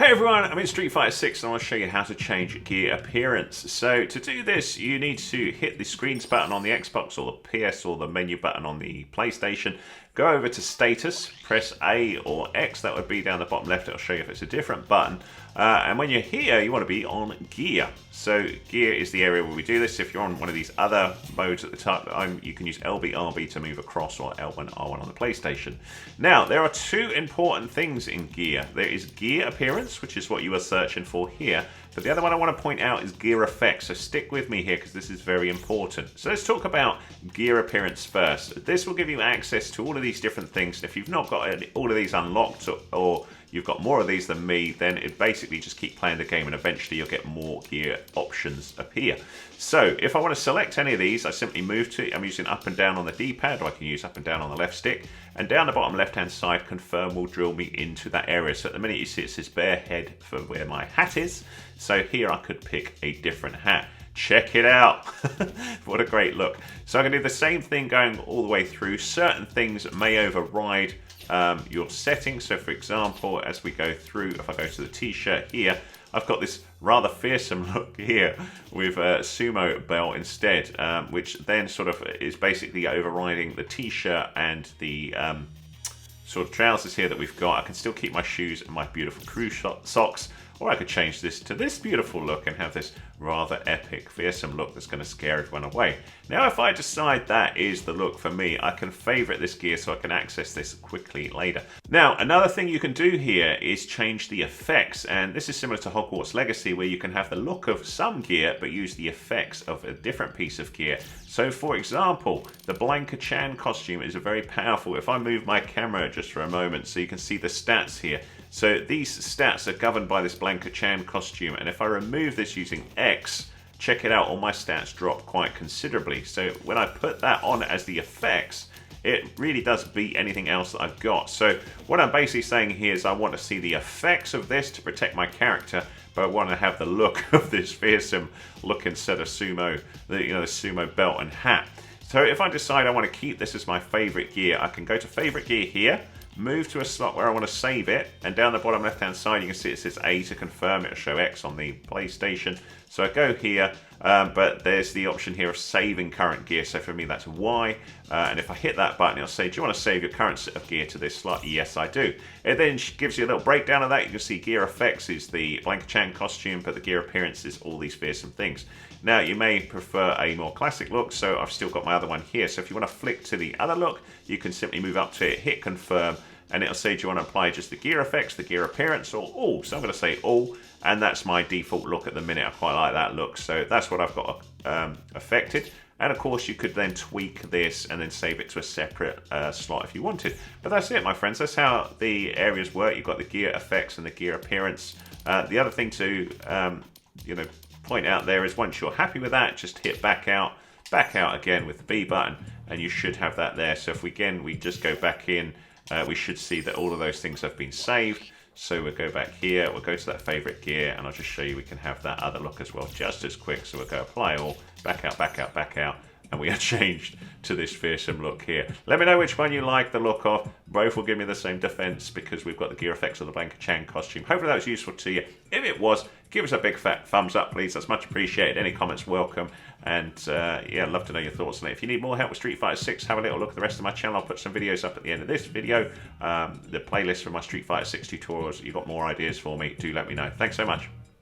Hey everyone, I'm in Street Fighter 6 and I want to show you how to change gear appearance. So to do this, you need to hit the screens button on the Xbox or the PS or the menu button on the PlayStation. Go over to status, press A or X, that would be down the bottom left, it'll show you if it's a different button. And when you're here, you want to be on gear. So gear is the area where we do this. If you're on one of these other modes at the top, you can use LB, RB to move across, or L1, R1 on the PlayStation. Now, there are two important things in gear. There is gear appearance, which is what you are searching for here. But the other one I want to point out is gear effects. So stick with me here because this is very important. So let's talk about gear appearance first. This will give you access to all of these different things. If you've not got all of these unlocked or you've got more of these than me, then it basically just keep playing the game and eventually you'll get more gear options appear. So if I want to select any of these, I simply move to, I'm using up and down on the D-pad, or I can use up and down on the left stick, and down the bottom left hand side, confirm will drill me into that area. So at the minute you see it says bare head for where my hat is. So here I could pick a different hat. Check it out. What a great look. So I'm going to do the same thing going all the way through. Certain things may override your settings. So for example, as we go through, if I go to the t-shirt here, I've got this rather fearsome look here with a sumo belt instead, which then sort of is basically overriding the t-shirt and the sort of trousers here that we've got. I can still keep my shoes and my beautiful crew socks, or I could change this to this beautiful look and have this rather epic, fearsome look that's going to scare everyone away. Now, if I decide that is the look for me, I can favorite this gear so I can access this quickly later. Now, another thing you can do here is change the effects, and this is similar to Hogwarts Legacy, where you can have the look of some gear but use the effects of a different piece of gear. So, for example, the Cham costume is very powerful. If I move my camera just for a moment so you can see the stats here. So these stats are governed by this Cham costume, and if I remove this using X, check it out, all my stats drop quite considerably. So when I put that on as the effects, it really does beat anything else that I've got. So what I'm basically saying here is I want to see the effects of this to protect my character, but I want to have the look of this fearsome looking set of sumo, the sumo belt and hat. So if I decide I want to keep this as my favorite gear, I can go to favorite gear here, move to a slot where I want to save it, and down the bottom left hand side you can see it says A to confirm. It'll show X on the PlayStation. So I go here, but there's the option here of saving current gear. So for me that's Y, and if I hit that button it'll say, do you want to save your current set of gear to this slot? Yes, I do. It then gives you a little breakdown of that. You can see gear effects is the Cham costume, but the gear appearance is all these fearsome things. Now you may prefer a more classic look, so I've still got my other one here. So if you want to flick to the other look, you can simply move up to it, hit confirm, and it'll say, do you want to apply just the gear effects, the gear appearance, or all? So I'm going to say all, and that's my default look at the minute. I quite like that look, so that's what I've got affected. And of course you could then tweak this and then save it to a separate slot if you wanted. But that's it, my friends. That's how the areas work. You've got the gear effects and the gear appearance. The other thing to point out there is once you're happy with that, just hit back out again with the B button, and you should have that there. So if we just go back in, we should see that all of those things have been saved. So we'll go back here, we'll go to that favorite gear, and I'll just show you we can have that other look as well just as quick. So we'll go apply all, back out, and we are changed to this fearsome look here. Let me know which one you like the look of. Both will give me the same defense because we've got the gear effects of the Cham costume. Hopefully that was useful to you. If it was, give us a big fat thumbs up, please. That's much appreciated. Any comments welcome. And yeah, I'd love to know your thoughts on it. If you need more help with Street Fighter 6, have a little look at the rest of my channel. I'll put some videos up at the end of this video. The playlist for my Street Fighter 6 tutorials. You've got more ideas for me, do let me know. Thanks so much.